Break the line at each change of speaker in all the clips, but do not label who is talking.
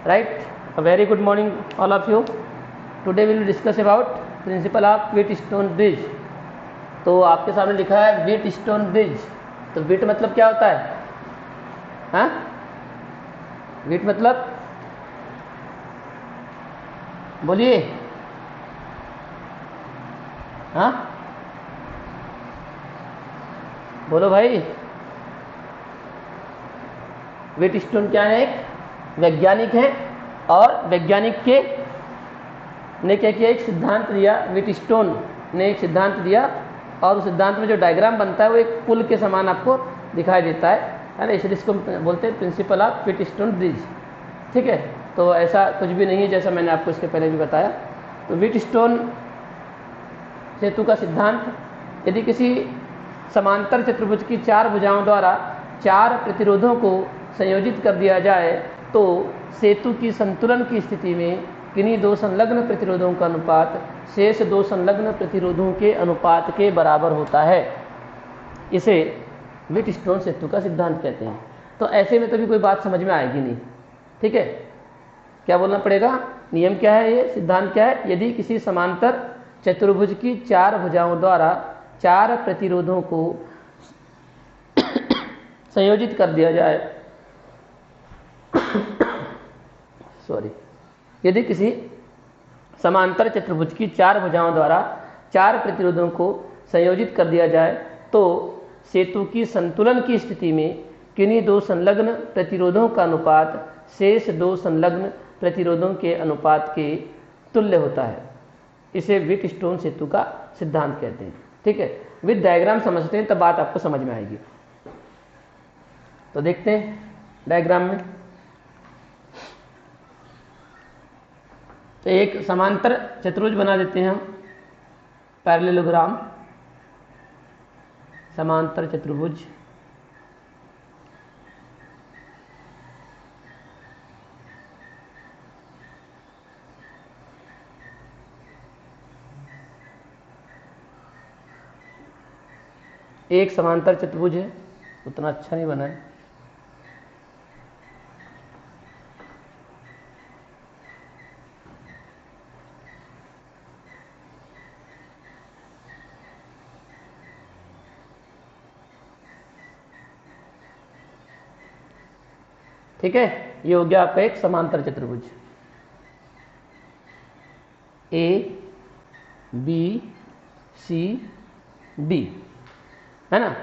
Right? A very good morning all of you. Today we will discuss about principle of Wheatstone bridge. तो आपके सामने लिखा है Wheatstone bridge. तो wheat मतलब क्या होता है? हाँ, व्हीट मतलब बोलिए। हाँ बोलो भाई। व्हीटस्टोन क्या है? एक वैज्ञानिक है और वैज्ञानिक के ने क्या किया, एक सिद्धांत दिया। व्हीटस्टोन ने एक सिद्धांत दिया और उस सिद्धांत में जो डायग्राम बनता है वो एक पुल के समान आपको दिखाई देता है ना। इसलिए इसको बोलते हैं प्रिंसिपल ऑफ व्हीटस्टोन ब्रिज। ठीक है, तो ऐसा कुछ भी नहीं है जैसा मैंने आपको इसके पहले भी बताया। तो व्हीटस्टोन सेतु का सिद्धांत, यदि किसी समांतर चतुर्भुज की चार भुजाओं द्वारा चार प्रतिरोधों को संयोजित कर दिया जाए तो सेतु की संतुलन की स्थिति में किन्हीं दो संलग्न प्रतिरोधों का अनुपात शेष दो संलग्न प्रतिरोधों के अनुपात के बराबर होता है। इसे व्हीटस्टोन सेतु का सिद्धांत कहते हैं। तो ऐसे में कभी कोई बात समझ में आएगी नहीं। ठीक है, क्या बोलना पड़ेगा? नियम क्या है, ये सिद्धांत क्या है? यदि किसी समांतर चतुर्भुज की चार भुजाओं द्वारा चार प्रतिरोधों को संयोजित कर दिया जाए यदि किसी समांतर चतुर्भुज की चार भुजाओं द्वारा चार प्रतिरोधों को संयोजित कर दिया जाए तो सेतु की संतुलन की स्थिति में किन्हीं दो संलग्न प्रतिरोधों का अनुपात शेष दो संलग्न प्रतिरोधों के अनुपात के तुल्य होता है। इसे व्हीटस्टोन सेतु का सिद्धांत कहते हैं। ठीक है, विद डायग्राम समझते हैं तब बात आपको समझ में आएगी। तो देखते हैं डायग्राम में। तो एक समांतर चतुर्भुज बना देते हैं हम, पैरेललोग्राम, समांतर चतुर्भुज। एक समांतर चतुर्भुज है, उतना अच्छा नहीं बना है। ठीक है, ये हो गया आपका एक समांतर चतुर्भुज, ए बी सी डी, है ना।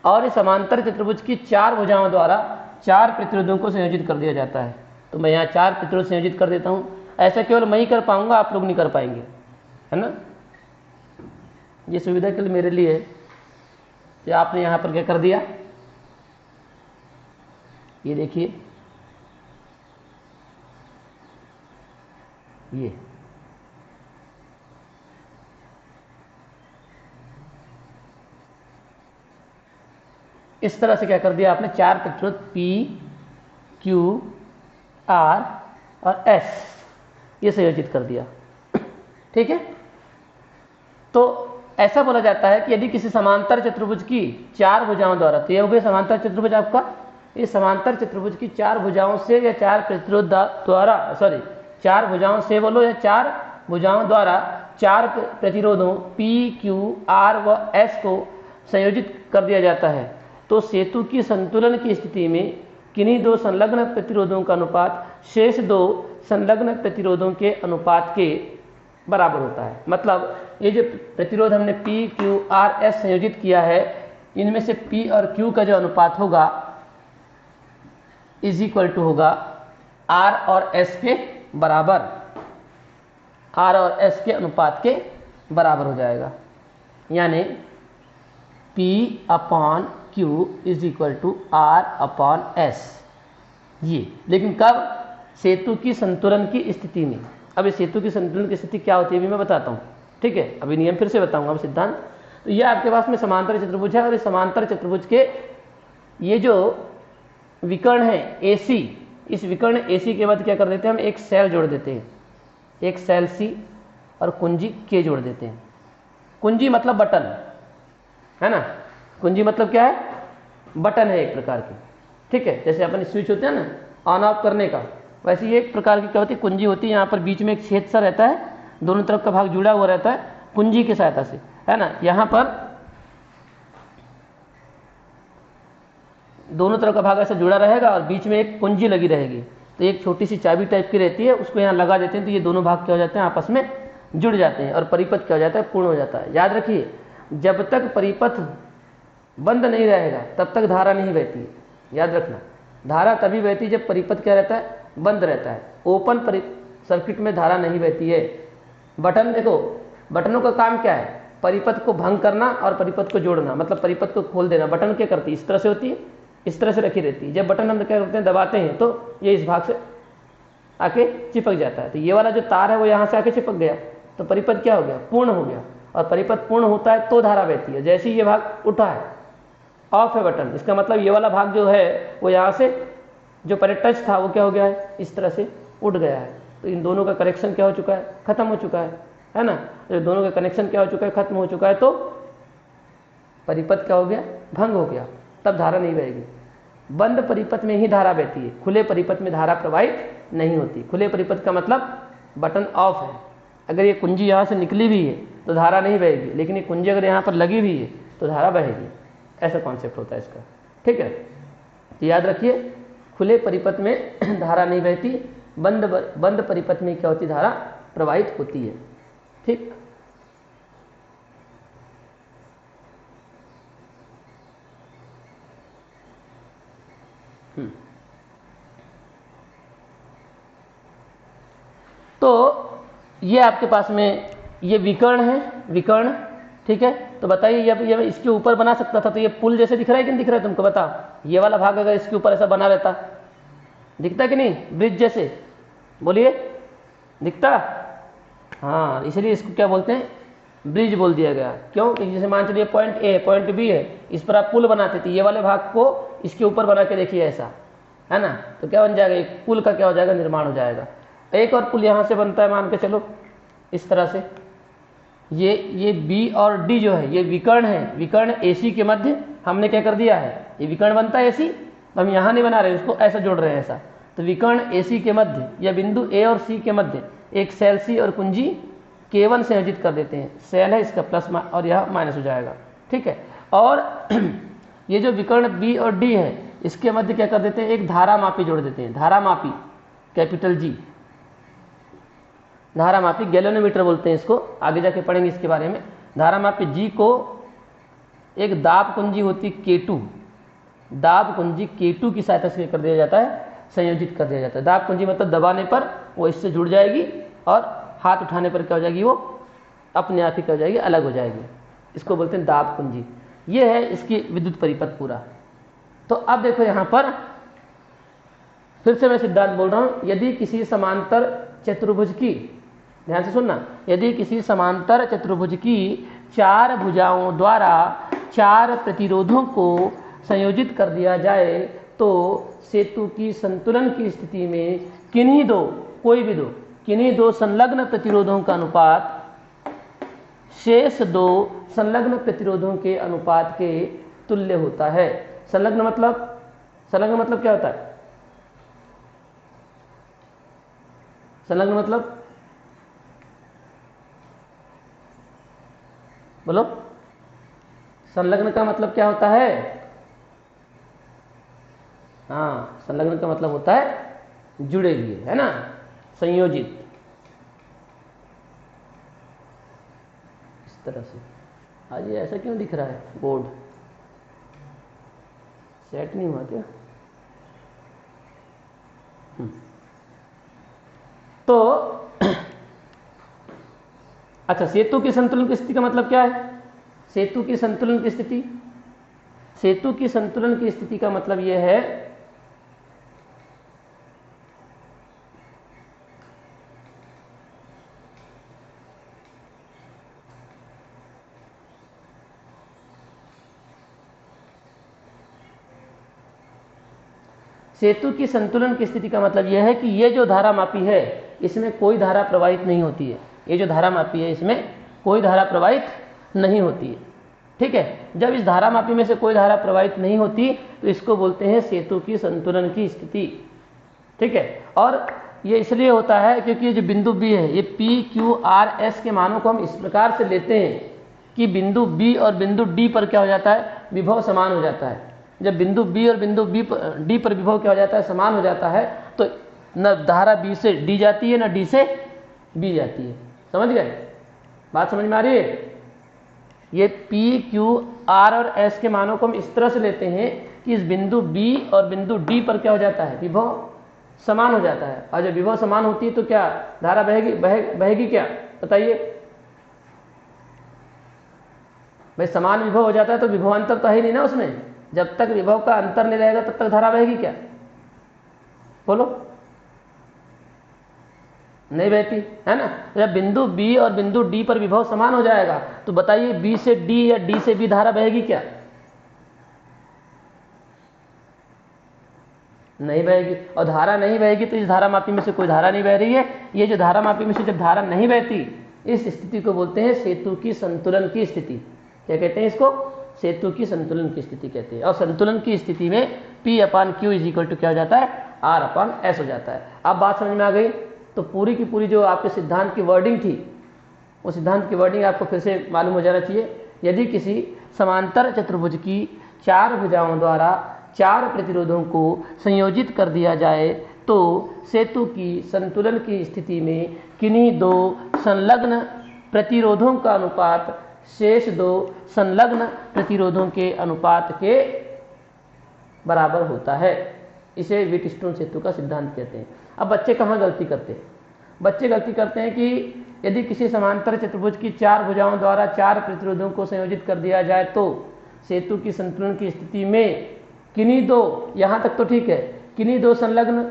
और इस समांतर चतुर्भुज की चार भुजाओं द्वारा चार प्रतिरोधों को संयोजित कर दिया जाता है। तो मैं यहाँ चार प्रतिरोध संयोजित कर देता हूँ। ऐसा केवल मैं ही कर पाऊंगा, आप लोग नहीं कर पाएंगे, है ना। ये सुविधा केवल मेरे लिए है कि आपने यहाँ पर क्या कर दिया, ये देखिए, ये इस तरह से क्या कर दिया आपने, चार प्रतिरोध P, Q, R और S ये संयोजित कर दिया। ठीक है, तो ऐसा बोला जाता है कि यदि किसी समांतर चतुर्भुज की चार भुजाओं द्वारा, तो ये हो गया समांतर चतुर्भुज आपका, इस समांतर चतुर्भुज की चार भुजाओं से या चार प्रतिरोध द्वारा, चार भुजाओं से बोलो या चार भुजाओं द्वारा चार प्रतिरोधों P, Q, R व S को संयोजित कर दिया जाता है तो सेतु की संतुलन की स्थिति में किन्हीं दो संलग्न प्रतिरोधों का अनुपात शेष दो संलग्न प्रतिरोधों के अनुपात के बराबर होता है। मतलब ये जो प्रतिरोध हमने P, Q, R, S संयोजित किया है, इनमें से P और Q का जो अनुपात होगा इज इक्वल टू होगा R और S के बराबर, R और S के अनुपात के बराबर हो जाएगा। यानी P upon Q is equal to R upon S। ये लेकिन कब? सेतु की संतुलन की स्थिति में। अब इस सेतु की संतुलन की स्थिति क्या होती है अभी मैं बताता हूँ। ठीक है, अभी नियम फिर से बताऊंगा, अब सिद्धांत। तो ये आपके पास में समांतर चतुर्भुज है और इस समांतर चतुर्भुज के ये जो विकर्ण है AC, इस विकर्ण AC के बाद क्या कर देते हैं हम, एक सेल जोड़ देते हैं, एक सेल C और कुंजी K जोड़ देते हैं। कुंजी मतलब बटन, है ना। कुंजी मतलब क्या है? बटन है एक प्रकार की। ठीक है, जैसे अपन स्विच होते हैं ना ऑन ऑफ करने का, वैसे ये एक प्रकार की क्या होती है, कुंजी होती है। यहाँ पर बीच में एक छेद सा रहता है, दोनों तरफ का भाग जुड़ा हुआ रहता है कुंजी की सहायता से, है ना। यहाँ पर दोनों तरफ का भाग ऐसा जुड़ा रहेगा और बीच में एक कुंजी लगी रहेगी। तो एक छोटी सी चाबी टाइप की रहती है, उसको यहाँ लगा देते हैं तो ये दोनों भाग क्या हो जाते हैं, आपस में जुड़ जाते हैं और परिपथ क्या हो जाता है, पूर्ण हो जाता है। याद रखिए, जब तक परिपथ बंद नहीं रहेगा तब तक धारा नहीं बहती है। याद रखना, धारा तभी बहती है जब परिपथ क्या रहता है, बंद रहता है। ओपन सर्किट में धारा नहीं बहती है। बटन देखो, बटनों का काम क्या है, परिपथ को भंग करना और परिपथ को जोड़ना, मतलब परिपथ को खोल देना। बटन क्या करती है, इस तरह से होती है, इस तरह से रखी रहती है। जब बटन हम क्या करते हैं, दबाते हैं तो ये इस भाग से आके चिपक जाता है। तो ये वाला जो तार है वो यहाँ से आके चिपक गया, तो परिपथ क्या हो गया, पूर्ण हो गया। और परिपथ पूर्ण होता है तो धारा बहती है। जैसे ही ये भाग उठा है, ऑफ है बटन, इसका मतलब ये वाला भाग जो है वो यहाँ से जो पहले टच था वो क्या हो गया है, इस तरह से उठ गया है। तो इन दोनों का कनेक्शन क्या हो चुका है, खत्म हो चुका है ना। तो दोनों का कनेक्शन क्या हो चुका है, खत्म हो चुका है, तो परिपथ क्या हो गया, भंग हो गया, तब धारा नहीं बहेगी। बंद परिपथ में ही धारा बहती है, खुले परिपथ में धारा प्रवाहित नहीं होती। खुले परिपथ का मतलब बटन ऑफ है, अगर ये कुंजी यहाँ से निकली भी है तो धारा नहीं बहेगी, लेकिन ये कुंजी अगर यहाँ पर लगी भी है तो धारा बहेगी। ऐसा कॉन्सेप्ट होता है इसका, ठीक है। तो याद रखिए, खुले परिपथ में धारा नहीं बहती, बंद परिपथ में क्या होती, धारा प्रवाहित होती है, ठीक। तो ये आपके पास में ये विकर्ण है, विकर्ण, ठीक है। तो बताइए, ये इसके ऊपर बना सकता था, तो ये पुल जैसे दिख रहा है कि नहीं दिख रहा है तुमको, बता। ये वाला भाग अगर इसके ऊपर ऐसा बना रहता, दिखता कि नहीं, ब्रिज जैसे, बोलिए, दिखता। हाँ, इसलिए इसको क्या बोलते हैं, ब्रिज बोल दिया गया। क्यों, क्योंकि जैसे मान चलिए पॉइंट ए पॉइंट बी है, इस पर आप पुल बनाते थे, ये वाले भाग को इसके ऊपर बना के देखिए ऐसा, है ना, तो क्या बन जाएगा, एक पुल का क्या हो जाएगा, निर्माण हो जाएगा। एक और पुल यहाँ से बनता है, मान के चलो इस तरह से। ये बी और डी जो है ये विकर्ण है, विकर्ण एसी के मध्य हमने क्या कर दिया है, ये विकर्ण बनता है एसी, हम यहाँ नहीं बना रहे, उसको ऐसा जोड़ रहे हैं ऐसा। तो विकर्ण एसी के मध्य या बिंदु ए और सी के मध्य एक सेल सी और कुंजी K1 संयोजित कर देते हैं। सेल है इसका प्लस और यह माइनस हो जाएगा, ठीक है। और ये जो विकर्ण बी और डी है इसके मध्य क्या कर देते हैं, एक धारा मापी जोड़ देते हैं। धारा मापी कैपिटल G, धारा मापी गैलोनोमीटर बोलते हैं इसको, आगे जाके पढ़ेंगे इसके बारे में। धारा मापी G को एक दाब कुंजी होती K2, दाब कुंजी K2 की सहायता से कर दिया जाता है, संयोजित कर दिया जाता है। दाब कुंजी मतलब दबाने पर वो इससे जुड़ जाएगी और हाथ उठाने पर क्या हो जाएगी, वो अपने आप ही क्या हो जाएगी, अलग हो जाएगी। इसको बोलते हैं दाब कुंजी। ये है इसकी विद्युत परिपथ पूरा। तो अब देखो यहाँ पर फिर से मैं सिद्धांत बोल रहा हूँ, यदि किसी समांतर चतुर्भुज की, ध्यान से सुनना, यदि किसी समांतर चतुर्भुज की चार भुजाओं द्वारा चार प्रतिरोधों को संयोजित कर दिया जाए तो सेतु की संतुलन की स्थिति में किन्हीं दो, कोई भी दो, किन्हीं दो संलग्न प्रतिरोधों का अनुपात शेष दो संलग्न प्रतिरोधों के अनुपात के तुल्य होता है। संलग्न मतलब क्या होता है, संलग्न मतलब बोलो, संलग्न का मतलब क्या होता है, हाँ, संलग्न का मतलब होता है जुड़े हुए, है ना, संयोजित, इस तरह से। आज ये ऐसा क्यों दिख रहा है, बोर्ड सेट नहीं हुआ क्या? तो अच्छा, सेतु की संतुलन की स्थिति का मतलब क्या है, सेतु की संतुलन की स्थिति, सेतु की संतुलन की स्थिति का मतलब यह है सेतु की संतुलन की स्थिति का मतलब यह है कि ये जो धारा मापी है इसमें कोई धारा प्रवाहित नहीं होती है। ये जो धारा मापी है इसमें कोई धारा प्रवाहित नहीं होती है, ठीक है। जब इस धारा मापी में से कोई धारा प्रवाहित नहीं होती तो इसको बोलते हैं सेतु की संतुलन की स्थिति, ठीक है। और ये इसलिए होता है क्योंकि ये जो बिंदु बी है, ये पी क्यू आर एस के मानों को हम इस प्रकार से लेते हैं कि बिंदु बी और बिंदु डी पर क्या हो जाता है, विभव समान हो जाता है। जब बिंदु बी और बिंदु डी पर विभव क्या हो जाता है, समान हो जाता है, तो न धारा बी से डी जाती है न डी से बी जाती है। समझ गए? बात समझ में आ रही है? ये पी क्यू आर और एस के मानों को हम इस तरह से लेते हैं कि इस बिंदु बी और बिंदु डी पर क्या हो जाता है, विभव समान हो जाता है। और जब विभव समान होती है तो क्या धारा बहेगी क्या, बताइए भाई? समान विभव हो जाता है तो विभवांतर तो है ही नहीं ना उसमें। जब तक विभव का अंतर नहीं रहेगा तब तक धारा बहेगी क्या, बोलो? नहीं बहती है ना। जब बिंदु बी और बिंदु डी पर विभव समान हो जाएगा तो बताइए बी से डी या डी से बी धारा बहेगी क्या, नहीं बहेगी। और धारा नहीं बहेगी तो इस धारा मापी में से कोई धारा नहीं बह रही है। ये जो धारा मापी में से जब धारा नहीं बहती, इस स्थिति को बोलते हैं सेतु की संतुलन की स्थिति। क्या कहते हैं इसको? सेतु की संतुलन की स्थिति कहते हैं। और संतुलन की स्थिति में P/Q = क्या हो जाता है, R/S हो जाता है। अब बात समझ में आ गई? तो पूरी की पूरी जो आपके सिद्धांत की वर्डिंग थी, वो सिद्धांत की वर्डिंग आपको फिर से मालूम हो जाना चाहिए। यदि किसी समांतर चतुर्भुज की 4 भुजाओं द्वारा 4 प्रतिरोधों को संयोजित कर दिया जाए तो सेतु की संतुलन की स्थिति में किन्हीं 2 संलग्न प्रतिरोधों का अनुपात शेष 2 संलग्न प्रतिरोधों के अनुपात के बराबर होता है। इसे व्हीटस्टोन सेतु का सिद्धांत कहते हैं। अब बच्चे कहाँ गलती करते हैं? बच्चे गलती करते हैं कि यदि किसी समांतर चतुर्भुज की 4 भुजाओं द्वारा 4 प्रतिरोधों को संयोजित कर दिया जाए तो सेतु की संतुलन की स्थिति में किन्हीं 2, यहाँ तक तो ठीक है, किन्हीं 2 संलग्न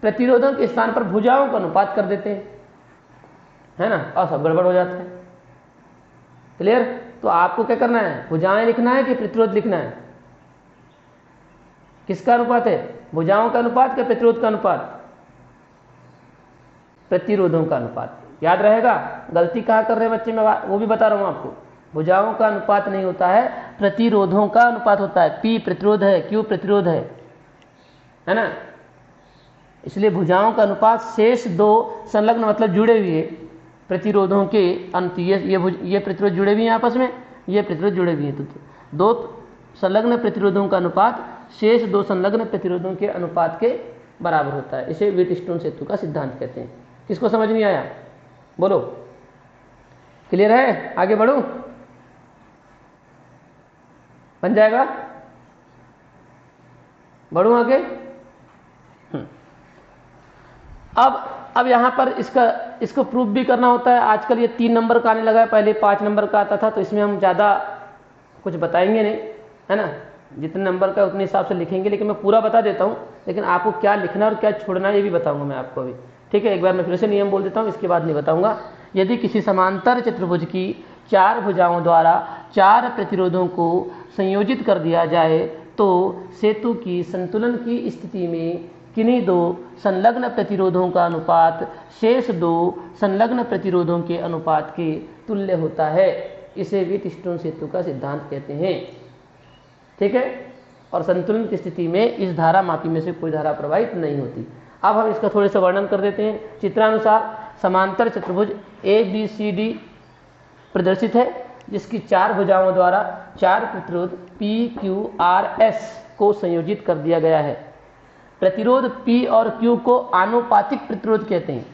प्रतिरोधों के स्थान पर भुजाओं का अनुपात कर देते हैं, है ना, और सब गड़बड़ हो जाता है। क्लियर? तो आपको क्या करना है, भुजाएं लिखना है कि प्रतिरोध लिखना है? किसका अनुपात है, भुजाओं का अनुपात या प्रतिरोध का अनुपात? प्रतिरोधों का अनुपात। याद रहेगा? गलती कहाँ कर रहे हैं बच्चे, मैं वो भी बता रहा हूं आपको। भुजाओं का अनुपात नहीं होता है, प्रतिरोधों का अनुपात होता है। P प्रतिरोध है, Q प्रतिरोध है ना। इसलिए भुजाओं का अनुपात शेष 2 संलग्न मतलब जुड़े हुए प्रतिरोधों के अंत, ये प्रतिरोध जुड़े हुए हैं आपस में, ये प्रतिरोध जुड़े हुए हैं, तो 2 संलग्न प्रतिरोधों का अनुपात शेष 2 संलग्न प्रतिरोधों के अनुपात के बराबर होता है। इसे व्हीटस्टोन सेतु का सिद्धांत कहते हैं। किसको समझ नहीं आया, बोलो? क्लियर है? आगे बढ़ूं? बन जाएगा? बढ़ूं आगे? अब यहां पर इसको प्रूफ भी करना होता है। आजकल ये 3 नंबर का आने लगा है, पहले 5 नंबर का आता था, तो इसमें हम ज़्यादा कुछ बताएंगे नहीं, है ना। जितने नंबर का उतने हिसाब से लिखेंगे, लेकिन मैं पूरा बता देता हूँ। लेकिन आपको क्या लिखना और क्या छोड़ना ये भी बताऊंगा मैं आपको अभी, ठीक है। एक बार मैं फिर से नियम बोल देता हूँ, इसके बाद नहीं बताऊंगा। यदि किसी समांतर चतुर्भुज की 4 भुजाओं द्वारा 4 प्रतिरोधों को संयोजित कर दिया जाए तो सेतु की संतुलन की स्थिति में किन्हीं 2 संलग्न प्रतिरोधों का अनुपात शेष 2 संलग्न प्रतिरोधों के अनुपात के तुल्य होता है। इसे व्हीटस्टोन सेतु का सिद्धांत कहते हैं, ठीक है। और संतुलन की स्थिति में इस धारा मापी में से कोई धारा प्रवाहित नहीं होती। अब हम इसका थोड़े से वर्णन कर देते हैं। चित्रानुसार समांतर चतुर्भुज ABCD प्रदर्शित है, जिसकी 4 भुजाओं द्वारा 4 प्रतिरोध PQRS को संयोजित कर दिया गया है। प्रतिरोध P और Q को आनुपातिक प्रतिरोध कहते हैं।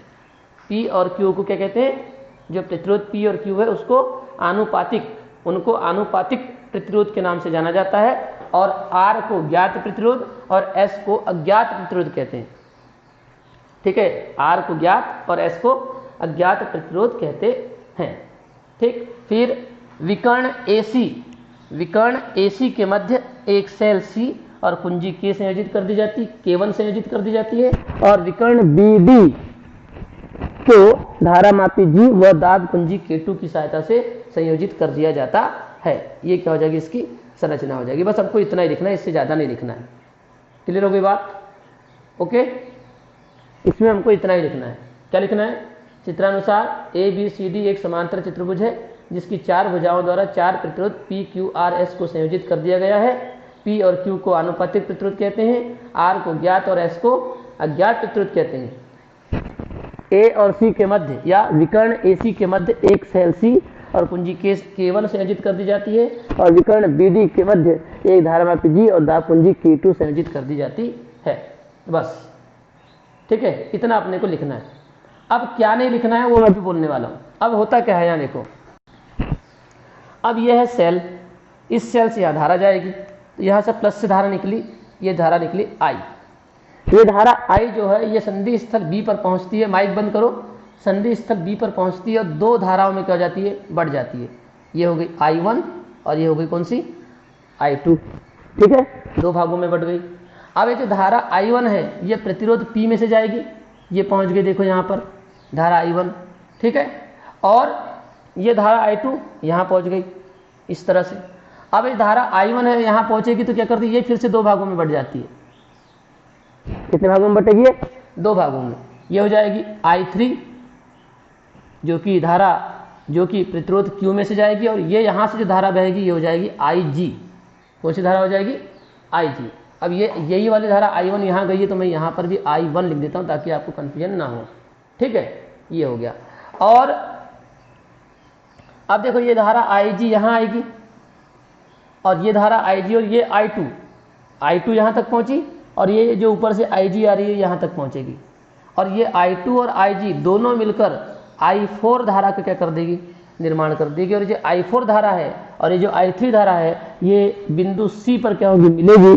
P और Q को क्या कहते हैं? जो प्रतिरोध P और Q है उसको आनुपातिक, उनको आनुपातिक प्रतिरोध के नाम से जाना जाता है। और R को ज्ञात प्रतिरोध और S को अज्ञात प्रतिरोध कहते हैं, ठीक है। R को ज्ञात और S को अज्ञात प्रतिरोध कहते हैं, ठीक। फिर विकर्ण AC के मध्य एक सेल C और कुंजी K संयोजित कर दी जाती, K1 संयोजित कर दी जाती है। और विकर्ण BD को धारामापी G व दाब कुंजी K2 की सहायता से संयोजित कर दिया जाता है। ये क्या हो जाएगी, इसकी संरचना हो जाएगी। बस हमको इतना ही लिखना है, इससे ज़्यादा नहीं लिखना है। क्लियर हो गई बात? ओके, इसमें हमको इतना ही लिखना है। क्या लिखना है? चित्रानुसार ABCD एक समांतर चतुर्भुज है जिसकी 4 भुजाओं द्वारा 4 प्रतिरोध PQRS को संयोजित कर दिया गया है। P और Q को आनुपातिक प्रतिरोध कहते हैं, R को ज्ञात और S को अज्ञात प्रतिरोध कहते हैं। ए और सी के मध्य या विकर्ण AC के मध्य एक सेल C और कुंजी K1 संयोजित कर दी जाती है और विकर्ण BD के मध्य एक धारामापी G और धारा कुंजी K2 संयोजित कर दी जाती है। बस ठीक है, इतना अपने को लिखना है। अब क्या नहीं लिखना है वो मैं भी बोलने वाला हूँ। अब होता क्या है यहाँ देखो, अब यह है सेल, इस सेल से यहाँ धारा जाएगी, तो यहाँ से प्लस से धारा निकली, ये धारा निकली I। ये धारा I जो है ये संधि स्थल B पर पहुँचती है, माइक बंद करो, संधि स्थल B पर पहुँचती है और दो धाराओं में क्या हो जाती है, बढ़ जाती है। ये हो गई I1 और ये हो गई कौन सी, I2। ठीक है, दो भागों में बढ़ गई। अब ये जो धारा I1 है ये प्रतिरोध P में से जाएगी, ये पहुँच गई देखो यहाँ पर धारा I1, ठीक है, और ये धारा I2 यहाँ पहुँच गई इस तरह से। अब ये धारा I1 है यहाँ पहुँचेगी तो क्या करती है, ये फिर से दो भागों में बढ़ जाती है। कितने भागों में बटेगी, दो भागों में। ये हो जाएगी I3 जो कि धारा जो कि प्रतिरोध Q में से जाएगी, और ये यहाँ से जो धारा बहेगी ये हो जाएगी IG। कौन सी धारा हो जाएगी, IG। अब ये यही वाली धारा I1 यहाँ गई है तो मैं यहाँ पर भी I1 लिख देता हूँ ताकि आपको कन्फ्यूजन ना हो। ठीक है, ये हो गया। और अब देखो ये धारा IG यहाँ आएगी और ये धारा IG और ये I2 यहाँ तक पहुँची और ये जो ऊपर से IG आ रही है यहाँ तक पहुँचेगी, और ये I2 और IG दोनों मिलकर I4 धारा का क्या कर देगी, निर्माण कर देगी। और ये I4 धारा है और ये जो I3 धारा है ये बिंदु C पर क्या होगी, मिलेगी,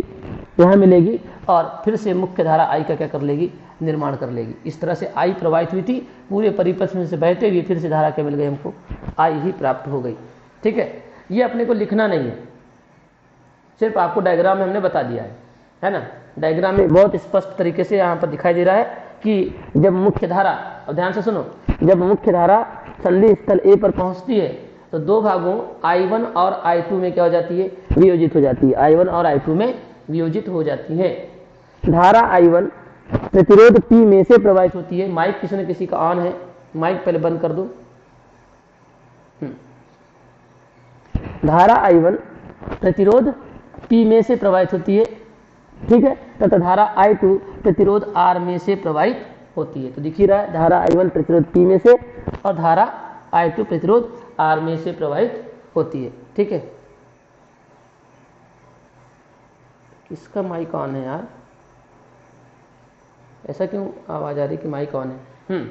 यहाँ मिलेगी, और फिर से मुख्य धारा I का क्या कर लेगी, निर्माण कर लेगी। इस तरह से I प्रवाहित हुई थी, पूरे परिपथ में से बहते हुए फिर से धारा क्या मिल गई, हमको I ही प्राप्त हो गई। ठीक है, ये अपने को लिखना नहीं है, सिर्फ आपको डायग्राम में हमने बता दिया है ना। डायग्राम में बहुत स्पष्ट तरीके से यहाँ पर दिखाई दे रहा है कि जब मुख्य धारा, और ध्यान से सुनो, जब मुख्य धारा संधि स्थल A पर पहुँचती है तो दो भागों I1 और I2 में क्या हो जाती है, वियोजित हो जाती है। I1 और I2 में वियोजित हो जाती है। धारा I1 प्रतिरोध P में से प्रवाहित होती है। माइक किसी न किसी का ऑन है, माइक पहले बंद कर दो। धारा I1 प्रतिरोध P में से प्रवाहित होती है, ठीक है, तथा धारा I2 प्रतिरोध R में से प्रवाहित होती है। तो दिख ही रहा है, धारा I1 प्रतिरोध P में से और धारा I2 प्रतिरोध R में से प्रवाहित होती है। ठीक है, किसका माइक ऑन है यार, ऐसा क्यों आवाज आ रही कि माइक ऑन है।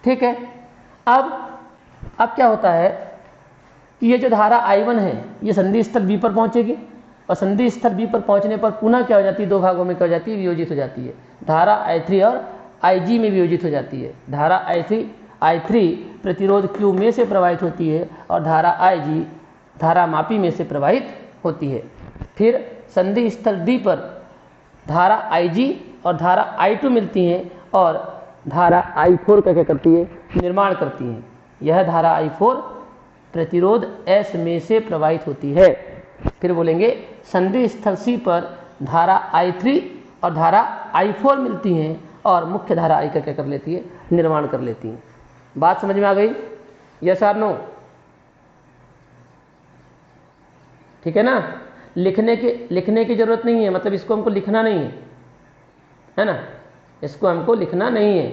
ठीक है, अब क्या होता है कि ये जो धारा I1 है ये संधि स्थल B पर पहुंचेगी और संधि स्थल B पर पहुंचने पर पुनः क्या हो जाती है, दो भागों में क्या हो जाती है, वियोजित हो जाती है। धारा I3 और IG में वियोजित हो जाती है। धारा I3 प्रतिरोध Q में से प्रवाहित होती है और धारा IG धारा मापी में से प्रवाहित होती है। फिर संधि स्थल D पर धारा IG और धारा I2 मिलती हैं और धारा I4 का क्या करती है, निर्माण करती हैं। यह धारा I4 प्रतिरोध S में से प्रवाहित होती है। फिर बोलेंगे संधि स्थल C पर धारा I3 और धारा I4 मिलती हैं और मुख्य धारा I का क्या कर लेती है, निर्माण कर लेती हैं। बात समझ में आ गई, यस और नो? ठीक है ना, लिखने की जरूरत नहीं है, मतलब इसको हमको लिखना नहीं है ना, इसको हमको लिखना नहीं है।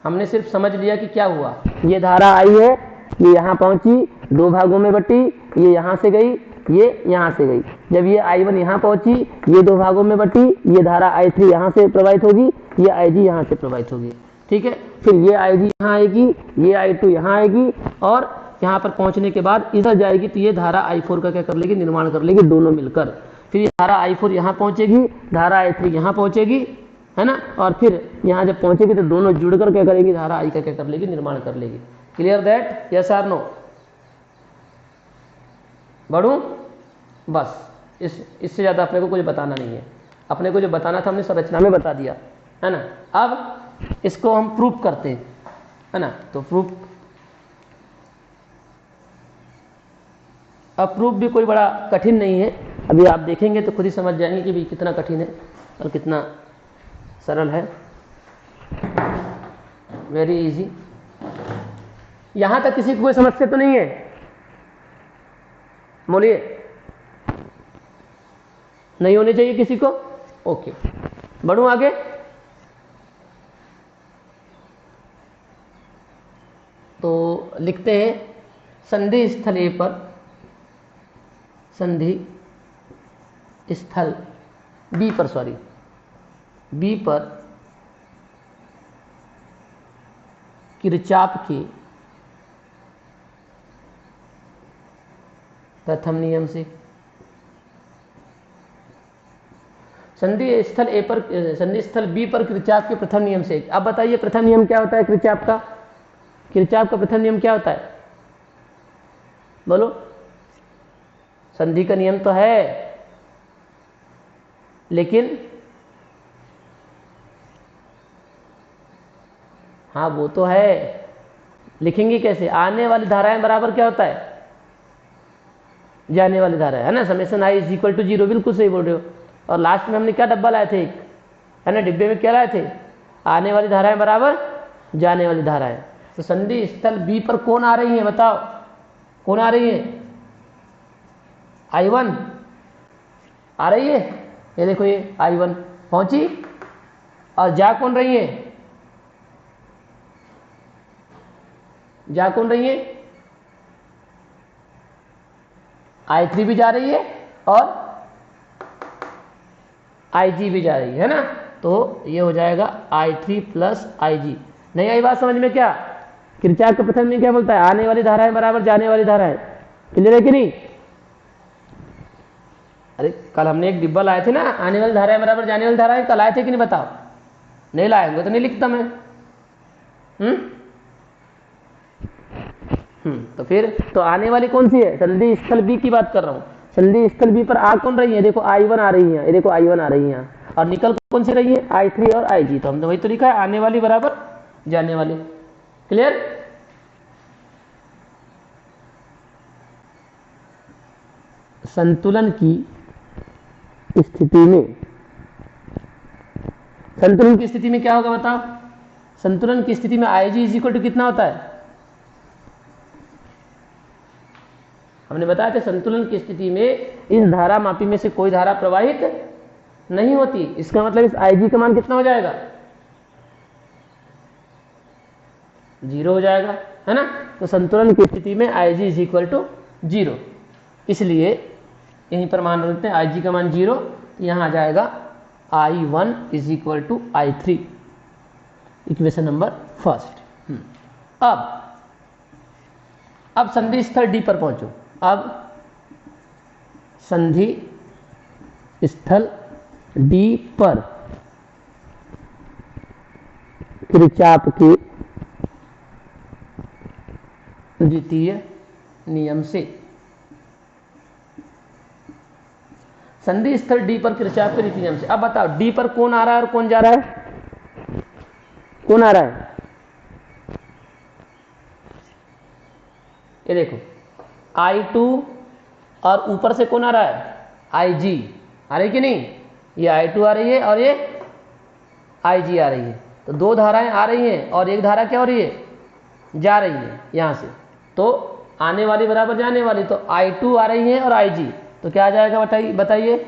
हमने सिर्फ समझ लिया कि क्या हुआ, ये धारा आई है, ये यहाँ पहुंची, दो भागों में बटी, ये यहाँ से गई, ये यहाँ से गई। जब ये I1 यहाँ पहुंची, ये दो भागों में बटी, ये धारा I3 यहाँ से प्रवाहित होगी, ये IG यहाँ से प्रवाहित होगी। ठीक है, फिर ये IG यहाँ आएगी, ये I2 यहाँ आएगी और यहाँ पर पहुँचने के बाद इधर जाएगी तो ये धारा I4 का क्या कर लेगी, निर्माण कर लेगी, दोनों मिलकर। फिर ये धारा I4 यहाँ पहुँचेगी, धारा I3 यहाँ पहुँचेगी, है ना, और फिर यहाँ जब पहुँचेगी तो दोनों जुड़कर क्या करेगी, धारा I का क्या कर लेगी, निर्माण कर लेगी। क्लियर दैट, यस और नो? बढ़ूं? बस इससे ज़्यादा अपने को कुछ बताना नहीं है। अपने को जो बताना था हमने संरचना में बता दिया, है ना। अब इसको हम प्रूफ करते हैं, है ना। तो प्रूफ भी कोई बड़ा कठिन नहीं है, अभी आप देखेंगे तो खुद ही समझ जाएंगे कि भी कितना कठिन है और कितना सरल है। Very easy. यहाँ तक किसी को कोई समस्या तो नहीं है? बोलिए, नहीं होनी चाहिए किसी को? ओके, बढ़ूं आगे। तो लिखते हैं संधि स्थल ए पर, संधि स्थल बी पर, सॉरी बी पर किरचॉफ के प्रथम नियम से, संधि स्थल ए पर, संधि स्थल बी पर किरचॉफ के प्रथम नियम से। अब बताइए प्रथम नियम क्या होता है किरचॉफ का? किरचॉफ का प्रथम नियम क्या होता है? बोलो। संधि का नियम तो है, लेकिन हाँ वो तो है, लिखेंगे कैसे? आने वाली धाराएं बराबर क्या होता है? जाने वाली धारा है ना, summation I is equal to 0, बिल्कुल सही बोल रहे हो। और लास्ट में हमने क्या डब्बा लाए थे, एक है ना, डिब्बे में क्या लाए थे? आने वाली धाराएं बराबर जाने वाली धाराएं। तो संधि स्थल बी पर कौन आ रही है बताओ? कौन आ रही है? I1 आ रही है, ये देखो ये I1 पहुंची। और जा कौन रही है? जा कौन रही है? I3 भी जा रही है और IG भी जा रही है ना। तो ये हो जाएगा I3 प्लस IG। नहीं आई बात समझ में क्या? किरचॉफ का प्रथम नियम क्या बोलता है? आने वाली धाराएं बराबर जाने वाली धाराएं। क्लियर है कि नहीं? अरे कल हमने एक डिब्बा लाए थे ना, आने वाली धाराएं बराबर जाने वाली धाराएं, कल आए थे कि नहीं बताओ? नहीं लाए होंगे तो नहीं लिखता मैं। तो फिर तो आने वाली कौन सी है? संधि स्थल बी की बात कर रहा हूं। संधि स्थल बी पर आ कौन रही है? देखो I1 आ रही है, ये देखो I1 आ रही है यहाँ, और निकल कौन सी रही है? I3 और IG। तो हमने वही तो लिखा है, आने वाली बराबर जाने वाली। क्लियर? संतुलन की स्थिति में, संतुलन की स्थिति में क्या होगा बताओ? संतुलन की स्थिति में IG इज इक्वल टू कितना होता है? हमने बताया था संतुलन की स्थिति में इस धारा मापी में से कोई धारा प्रवाहित नहीं होती। इसका मतलब इस IG का मान कितना हो जाएगा? 0 हो जाएगा, है ना। तो संतुलन की स्थिति में IG इज इक्वल टू 0, इसलिए यहीं पर मान रखते हैं IG का मान 0। तो यहां आ जाएगा I1 is equal to I3, equation number first. अब संधि स्थल डी पर पहुंचो। अब संधि स्थल डी पर किरचॉफ के द्वितीय नियम से, संधि स्थल डी पर किरचॉफ के द्वितीय नियम से। अब बताओ डी पर कौन आ रहा है और कौन जा रहा है? कौन आ रहा है? ये देखो I2 और ऊपर से कौन आ रहा है? IG आ रही कि नहीं? ये I2 आ रही है और ये IG आ रही है। तो दो धाराएं आ रही हैं और एक धारा क्या हो रही है? जा रही है यहां से। तो आने वाली बराबर जाने वाली, तो I2 आ रही है और IG, तो क्या आ जाएगा बताइए?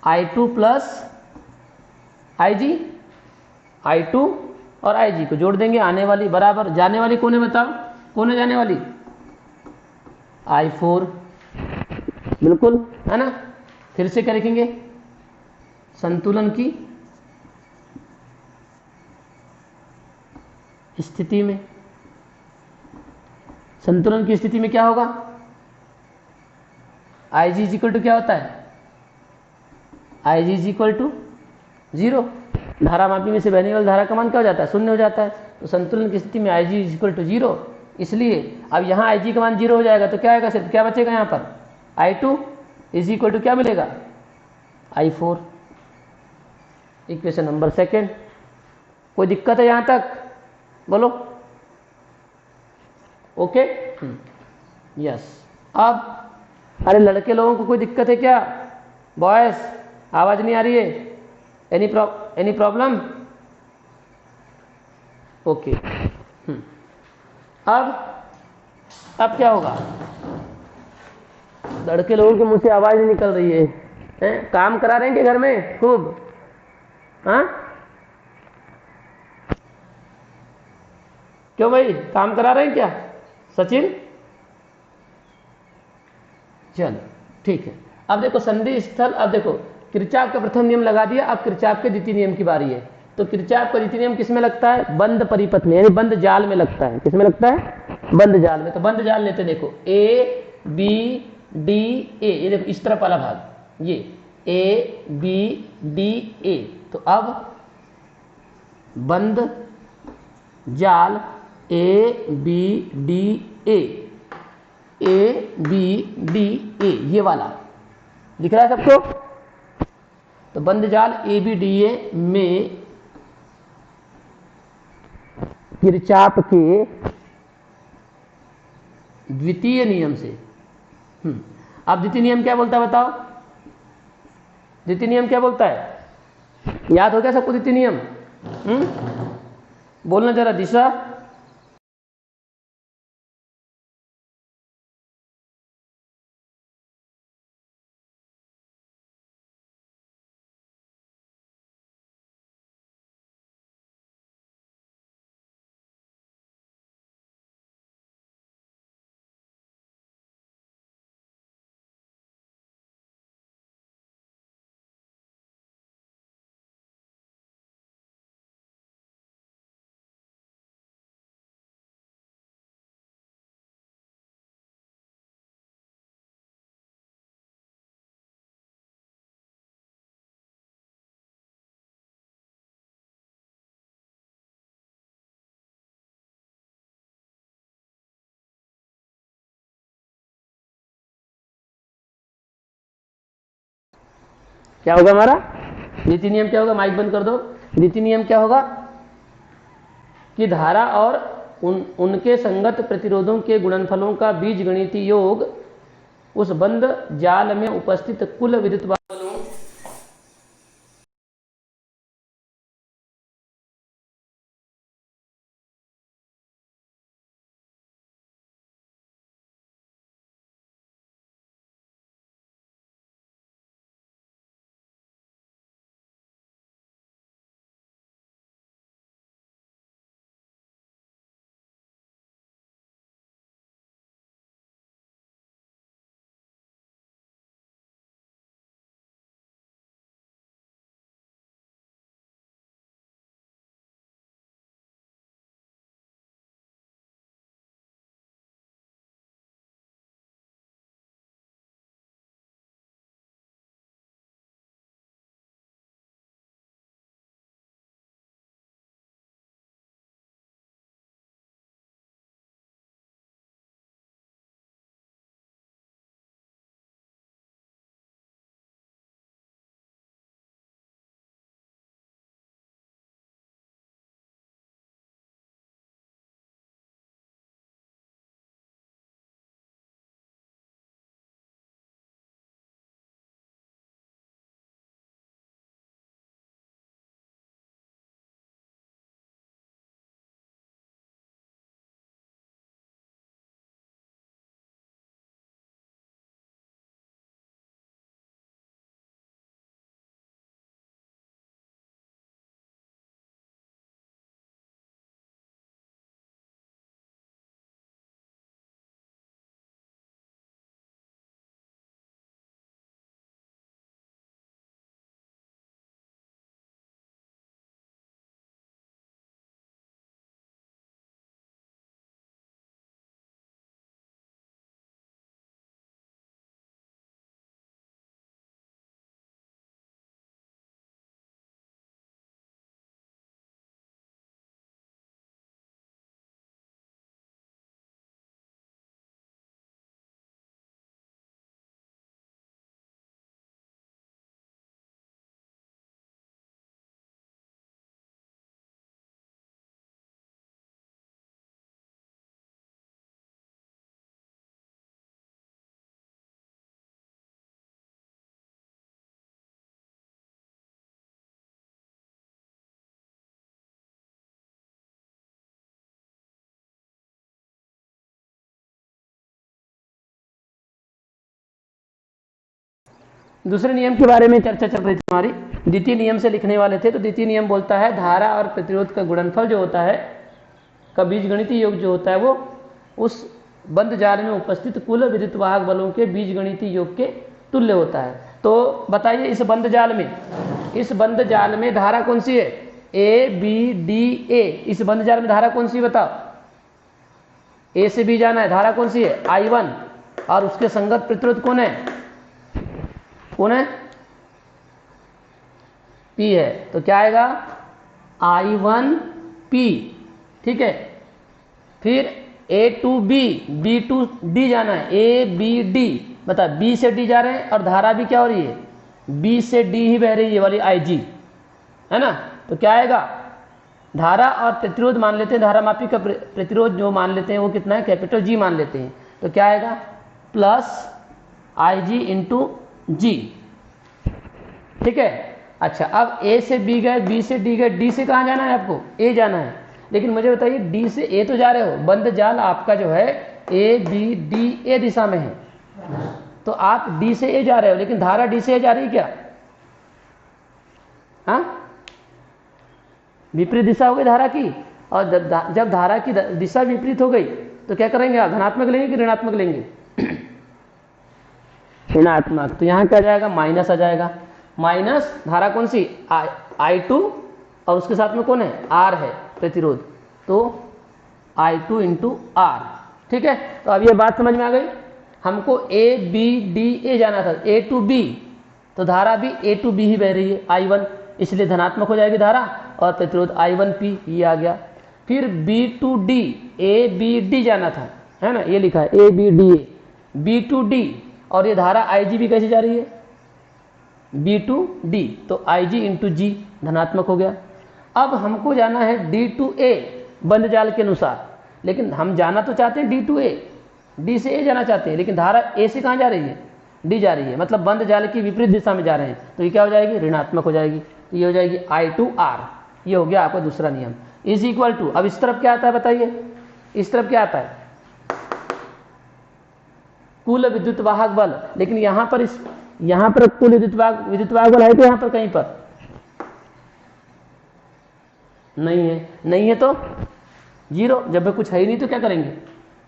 I2 प्लस IG, I2 और IG को जोड़ देंगे, आने वाली बराबर जाने वाली कौन है बताओ? कौन है जाने वाली? I4, बिल्कुल, है ना। फिर से क्या लिखेंगे? संतुलन की स्थिति में, संतुलन की स्थिति में क्या होगा? IG इज इक्वल टू क्या होता है? IG is equal to 0। धारा मापी में से बहने वाली धारा का मान क्या हो जाता है? 0 हो जाता है। तो संतुलन की स्थिति में IG इज इक्वल टू 0, इसलिए अब यहाँ IG का मान 0 हो जाएगा। तो क्या आएगा? सिर्फ क्या बचेगा यहाँ पर? I2 इज इक्वल टू क्या मिलेगा? I4, equation number second. कोई दिक्कत है यहाँ तक? बोलो। Okay, yes. अब अरे लड़के लोगों को कोई दिक्कत है क्या? बॉयज आवाज नहीं आ रही है? Any problem? ओके। अब क्या होगा? लड़के लोगों के मुंह से आवाज नहीं निकल रही है, हैं? काम करा रहे हैं कि घर में खूब? हाँ, क्यों भाई, काम करा रहे हैं क्या सचिन? चलो ठीक है। अब देखो संधि स्थल, अब देखो किरचॉफ का प्रथम नियम लगा दिया, अब किरचॉफ के द्वितीय नियम की बारी है। तो किरचॉफ का द्वितीय नियम किस में लगता है? बंद परिपथ में, यानी बंद जाल में लगता है। किस में लगता है? बंद जाल में। तो बंद जाल लेते देखो, ए बी डी ए, ये देखो इस तरफ वाला भाग, ये ए बी डी ए। तो अब बंद जाल A B D A, A B D A, ये वाला दिख रहा है सबको? तो बंद जाल ए बी डी ए में किरचॉफ के द्वितीय नियम से, अब द्वितीय नियम क्या बोलता है बताओ? द्वितीय नियम क्या बोलता है? याद हो गया सबको द्वितीय नियम? बोलना जरा, दिशा। क्या होगा हमारा द्वितीय नियम? क्या होगा? माइक बंद कर दो। द्वितीय नियम क्या होगा कि धारा और उनके संगत प्रतिरोधों के गुणनफलों का बीजगणितीय योग उस बंद जाल में उपस्थित कुल विद्युत बलों दूसरे नियम के बारे में चर्चा चल रही थी हमारी। द्वितीय नियम से लिखने वाले थे, तो द्वितीय नियम बोलता है धारा और प्रतिरोध का गुणनफल जो होता है का बीजगणितीय योग जो होता है वो उस बंद जाल में उपस्थित कुल विद्युत वाहक बलों के बीजगणितीय योग के तुल्य होता है। तो बताइए इस बंद जाल में धारा कौन सी है? A B D A. इस बंद जाल में धारा कौन सी बताओ? ए से बी जाना है, धारा कौन सी है? I1। और उसके संगत प्रतिरोध कौन है? P है। तो क्या आएगा? I1P। ठीक है। फिर A to B, B to D जाना है, A B D। बता, B से D जा रहे हैं और धारा भी क्या हो रही है? B से D ही बह रही है, वाली IG है ना। तो क्या आएगा? धारा और प्रतिरोध मान लेते हैं, धारा मापी का प्रतिरोध जो मान लेते हैं वो कितना है? कैपिटल G मान लेते हैं। तो क्या आएगा? Plus IG into G। ठीक है। अच्छा, अब A से B गए, B से D गए, D से कहाँ जाना है आपको? A जाना है। लेकिन मुझे बताइए D से A तो जा रहे हो, बंद जाल आपका जो है A B D A दिशा में है, तो आप D से A जा रहे हो, लेकिन धारा D से A जा रही है क्या? हाँ, विपरीत दिशा हो गई धारा की। और जब धारा की दिशा विपरीत हो गई तो क्या करेंगे आप? धनात्मक लेंगे कि ऋणात्मक लेंगे? ऋणात्मक। तो यहाँ क्या जाएगा? माइनस आ जाएगा। माइनस धारा कौन सी? I2 और उसके साथ में कौन है? R है प्रतिरोध, तो I2 इंटू R। ठीक है। तो अब ये बात समझ में आ गई। हमको A B D A जाना था, A टू B, तो धारा भी A टू B ही बह रही है, I1, इसलिए धनात्मक हो जाएगी धारा और प्रतिरोध I1P, ये आ गया। फिर B to D, A B D जाना था, है ना, ये लिखा है A B D A, B to D, और ये धारा IG भी कैसे जा रही है? B टू D, तो IG इंटू G धनात्मक हो गया। अब हमको जाना है D टू A बंद जाल के अनुसार, लेकिन हम जाना तो चाहते हैं D टू A, D से A जाना चाहते हैं, लेकिन धारा A से कहाँ जा रही है? D जा रही है, मतलब बंद जाल की विपरीत दिशा में जा रहे हैं, तो ये क्या हो जाएगी? ऋणात्मक हो जाएगी। तो ये हो जाएगी I2R। ये हो गया आपका दूसरा नियम। इज इक्वल टू, अब इस तरफ क्या आता है बताइए? इस तरफ क्या आता है? कुल विद्युत वाहक बल। लेकिन यहाँ पर कुल विद्युत वाहक बल है तो यहाँ पर कहीं पर नहीं है तो जीरो। जब कुछ है ही नहीं तो क्या करेंगे?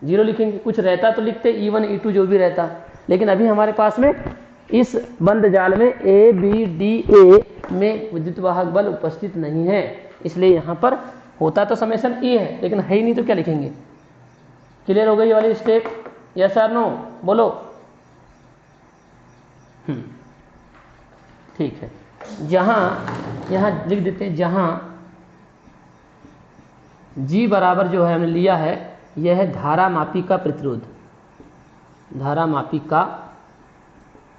जीरो लिखेंगे। कुछ रहता तो लिखते E1 E2 जो भी रहता, लेकिन अभी हमारे पास में इस बंद जाल में A B D A में विद्युत वाहक बल उपस्थित नहीं है, इसलिए यहाँ पर होता तो समेशन E है, लेकिन है ही नहीं तो क्या लिखेंगे? क्लियर हो गई वाली स्टेप? यस और नो बोलो। ठीक है। यहाँ लिख देते हैं, जहाँ G बराबर जो है हमने लिया है, यह है धारा मापी का प्रतिरोध, धारा मापी का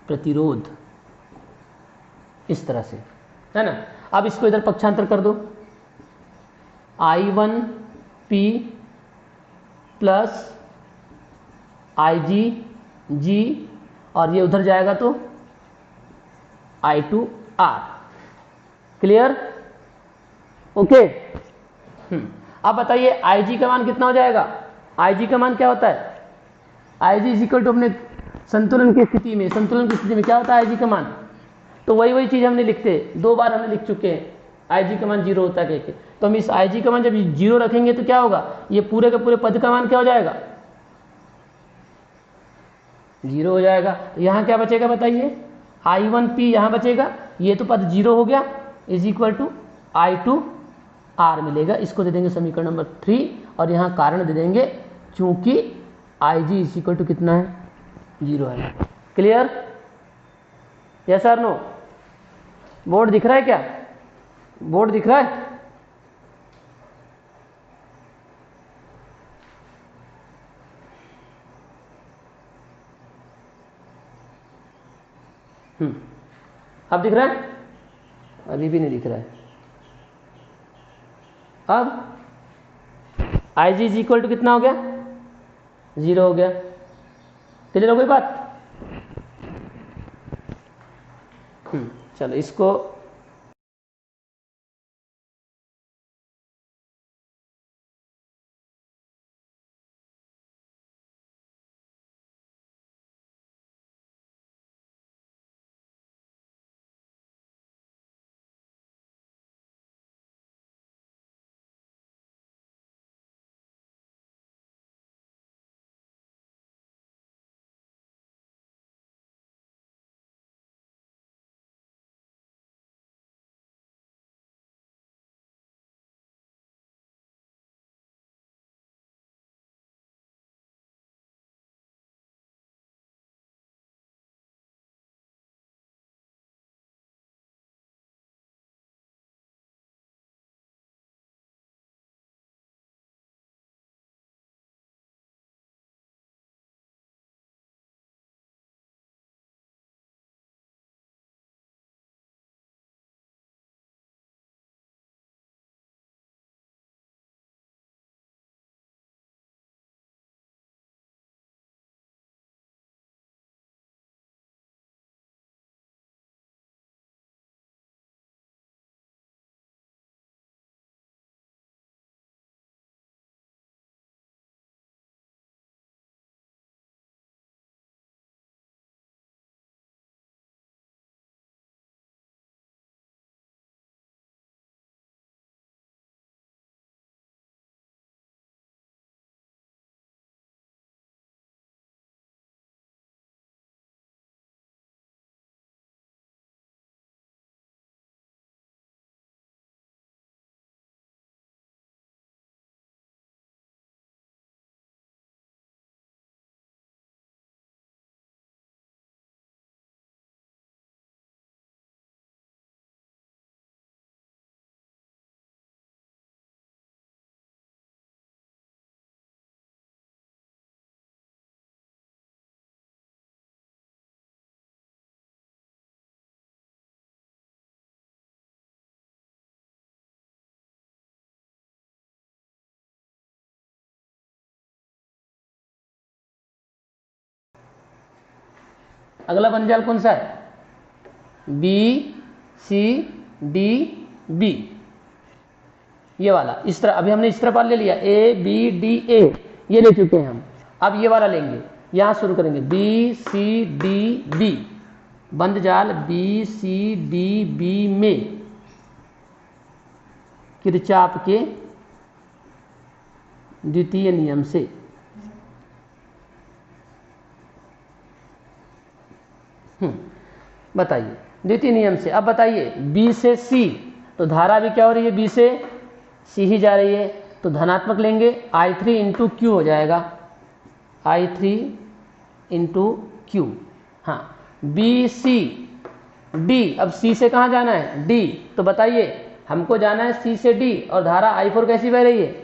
प्रतिरोध, इस तरह से, है ना। अब इसको इधर पक्षांतर कर दो, I1P प्लस IG और ये उधर जाएगा तो I2R। क्लियर? ओके। अब बताइए IG का मान कितना हो जाएगा? IG का मान क्या होता है? IG इज इक्वल टू, अपने संतुलन की स्थिति में क्या होता है IG का मान? तो वही चीज हमने लिखते, 2 बार हमने लिख चुके हैं, IG का मान 0 होता है कहके। तो हम इस IG का मान जब 0 रखेंगे तो क्या होगा? ये पूरे के पूरे पद का मान क्या हो जाएगा? 0 हो जाएगा। तो यहाँ क्या बचेगा बताइए? I1P यहाँ बचेगा, ये तो पद 0 हो गया, इज इक्वल टू I2R मिलेगा। इसको दे देंगे समीकरण नंबर 3, और यहाँ कारण दे देंगे चूंकि IG इज इक्वल टू कितना है? 0 है। क्लियर? यस और नो? बोर्ड दिख रहा है क्या? बोर्ड दिख रहा है? अब दिख रहा है? अभी भी नहीं दिख रहा है। अब IG इज इक्वल टू कितना हो गया? 0 हो गया। क्लियर हो गई बात? चलो इसको अगला बंधजाल कौन सा है? बी सी डी बी, ये वाला। इस तरह अभी हमने इस तरह ले लिया, ए बी डी ए, ये ले चुके हैं हम। अब ये वाला लेंगे, यहां शुरू करेंगे बी सी डी बी, बंधजाल बी सी डी बी में किरचॉफ के द्वितीय नियम से बताइए, द्वितीय नियम से। अब बताइए बी से सी, तो धारा भी क्या हो रही है? बी से सी ही जा रही है, तो धनात्मक लेंगे, I3 इंटू क्यू हो जाएगा, I3 इंटू क्यू। हाँ, बी सी डी, अब सी से कहाँ जाना है? डी, तो बताइए हमको जाना है सी से डी, और धारा I4 कैसी बह रही है?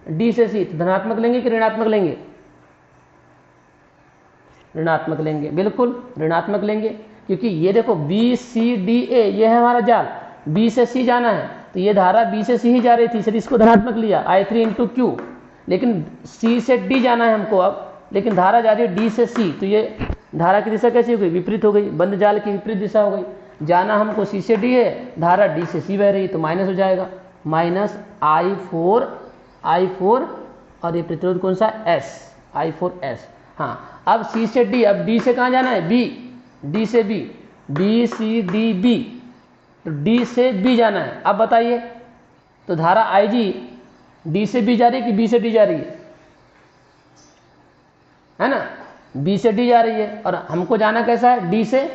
डी से सी, तो धनात्मक लेंगे कि ऋणात्मक लेंगे? ऋणात्मक लेंगे, बिल्कुल ऋणात्मक लेंगे, क्योंकि ये देखो बी सी डी ए, ये है हमारा जाल, बी से सी जाना है, तो ये धारा बी से सी ही जा रही थी, इसलिए इसको धनात्मक लिया, I3 इंटू क्यू। लेकिन सी से डी जाना है हमको अब, लेकिन धारा जा रही है डी से सी, तो ये धारा की दिशा कैसी हो गई? विपरीत हो गई, बंद जाल की विपरीत दिशा हो गई। जाना हमको सी से डी है, धारा डी से सी बह रही, तो माइनस हो जाएगा, माइनस I4 और ये प्रतिरोध कौन सा? S, I4S। हाँ, अब सी से डी, अब डी से कहाँ जाना है? बी, डी से B, B C D B, तो डी से बी जाना है। अब बताइए, तो धारा IG डी से बी जा रही है कि बी से डी जा रही है ना? बी से डी जा रही है, और हमको जाना कैसा है? डी से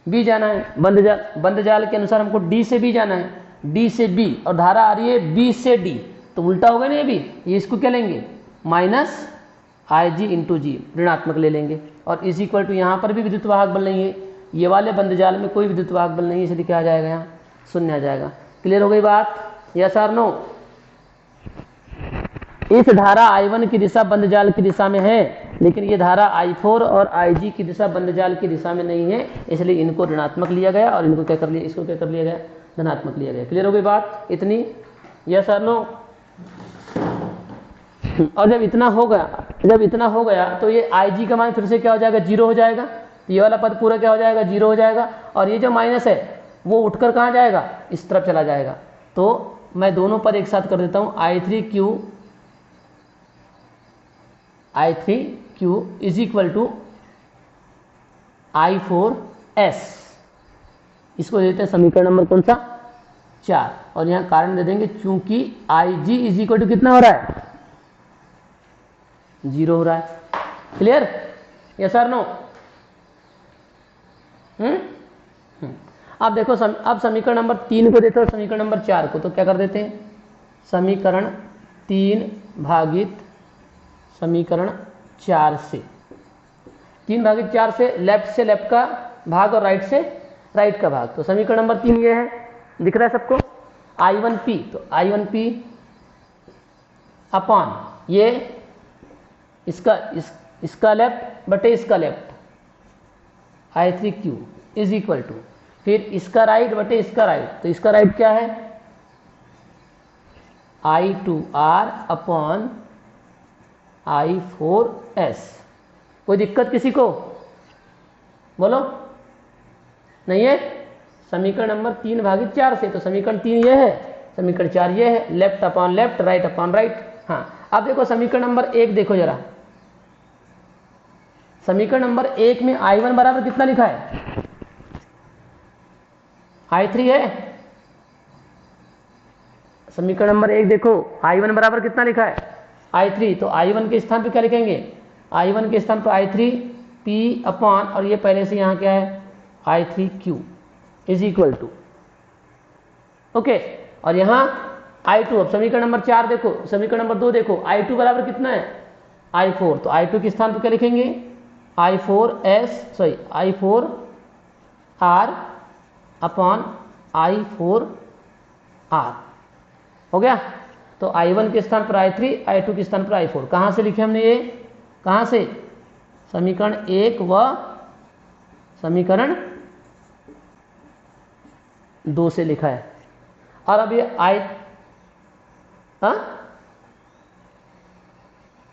बी जाना है। बंद जाल के अनुसार हमको डी से बी जाना है, डी से बी, और धारा आ रही है बी से डी, तो उल्टा होगा ना ये, इसको क्या लेंगे? माइनस IG इंटू जी, ऋणात्मक ले लेंगे, और इज इक्वल टू यहाँ पर भी विद्युत वाहक बल नहीं है, ये वाले बंद जाल में कोई विद्युत वाहक बल नहीं है, इसलिए क्या आ जाएगा? यहाँ शून्य आ जाएगा। क्लियर हो गई बात? यस और नो? इस धारा I1 की दिशा बंद जाल की दिशा में है, लेकिन ये धारा I4 और IG की दिशा बंद जाल की दिशा में नहीं है, इसलिए इनको ऋणात्मक लिया गया, और इनको क्या कर लिया? इसको क्या कर लिया गया? धनात्मक लिया गया। क्लियर हो गई बात इतनी? यस और नो? और जब इतना हो गया तो ये IG का मान फिर से क्या हो जाएगा? 0 हो जाएगा, ये वाला पद पूरा क्या हो जाएगा? 0 हो जाएगा, और ये जो माइनस है वो उठकर कहाँ जाएगा? इस तरफ चला जाएगा। तो मैं दोनों पर एक साथ कर देता हूँ, I3Q is equal to I4S, इसको देते हैं समीकरण नंबर कौन सा? 4, और यहाँ कारण दे देंगे, चूंकि IG इज इक्वल टू कितना हो रहा है? 0 हो रहा है। क्लियर? यस और नो? अब देखो अब समीकरण नंबर 3 को देते हो, समीकरण नंबर 4 को, तो क्या कर देते हैं? समीकरण 3 भागित समीकरण 4 से, 3 भागित 4 से लेफ्ट का भाग और राइट से राइट का भाग, तो समीकरण नंबर 3 ये है, दिख रहा है सबको? I1P, तो I1P अपॉन ये इसका लेफ्ट बटे इसका left, I3Q is equal to, फिर इसका राइट बटे इसका राइट, तो इसका राइट क्या है? I2R upon I4S। कोई दिक्कत किसी को? बोलो, नहीं है? समीकरण नंबर 3 भागित 4 से, तो समीकरण 3 ये है, समीकरण 4 ये है, left upon left, right upon right. हाँ, अब देखो समीकरण नंबर 1 देखो जरा, समीकरण नंबर 1 में I1 बराबर कितना लिखा है? I3 है। समीकरण नंबर 1 देखो, I1 बराबर कितना लिखा है? I3, तो I1 के स्थान पे क्या लिखेंगे? I1 के स्थान पर I3P अपॉन, और ये पहले से यहाँ क्या है? I3Q is equal to, okay, और यहाँ I2, अब समीकरण नंबर 4 देखो, समीकरण नंबर 2 देखो, I2 बराबर कितना है? I4, तो I2 के स्थान पर क्या लिखेंगे? I4R अपॉन I4R, हो गया? तो I1 के स्थान पर I3, I2 के स्थान पर I4, कहाँ से लिखे हमने ये? कहाँ से? समीकरण 1 व समीकरण 2 से लिखा है। और अब ये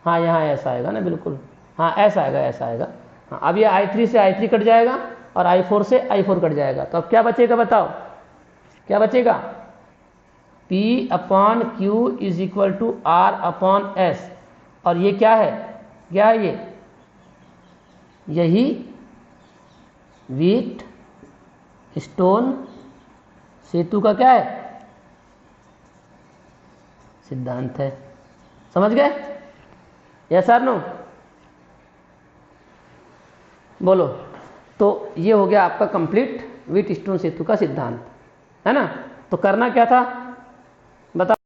हाँ यहाँ ऐसा आएगा ना, बिल्कुल, हाँ ऐसा आएगा, हाँ, अब ये I3 से I3 कट जाएगा और I4 से I4 कट जाएगा, तो अब क्या बचेगा बताओ, क्या बचेगा? P/Q is equal to R/S, और ये क्या है, क्या है ये? यही व्हीट स्टोन सेतु का क्या है? सिद्धांत है। समझ गए? यस और नो? बोलो। तो ये हो गया आपका कंप्लीट व्हीट स्टोन सेतु का सिद्धांत, है ना? तो करना क्या था बताओ।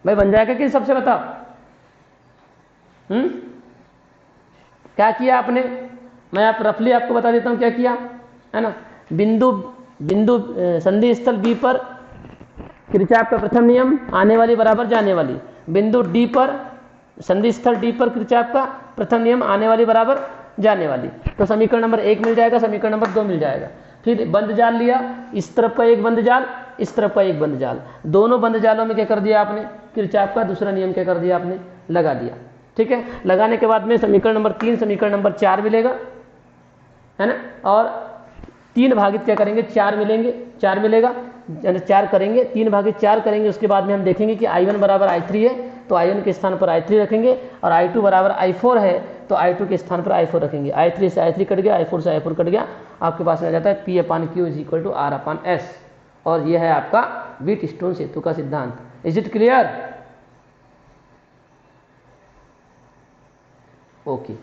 भाई बन जाएगा कि सबसे बताओ? क्या किया आपने? मैं आप रफली आपको बता देता हूं क्या किया, है ना? बिंदु बिंदु संधि स्थल बी पर किरचॉफ का प्रथम नियम, आने वाली बराबर जाने वाली। बिंदु डी पर संधि स्थल डी पर किरचॉफ का प्रथम नियम, आने वाली बराबर जाने वाली। तो समीकरण नंबर 1 मिल जाएगा, समीकरण नंबर 2 मिल जाएगा। फिर बंद जाल लिया, इस तरफ का एक बंद जाल, इस तरफ का एक बंद जाल, दोनों बंद जालों में क्या कर दिया आपने? किरचॉफ का दूसरा नियम क्या कर दिया आपने? लगा दिया। ठीक है, लगाने के बाद में समीकरण नंबर 3 समीकरण नंबर 4 मिलेगा, है ना? और 3 भागित क्या करेंगे? 4 मिलेंगे, 4 मिलेगा, 4 करेंगे, 3 भागित 4 करेंगे। उसके बाद में हम देखेंगे कि I1 बराबर I3 है, तो I1 के स्थान पर I3 रखेंगे, और I2 बराबर I4 है, तो I2 के स्थान पर I4 रखेंगे। I3 से I3 कट गया, I4 से I4 कट गया, आपके पास में आ जाता है P/Q is equal to R/S। और यह है आपका व्हीट स्टोन सेतु का सिद्धांत। Is it clear? ओके।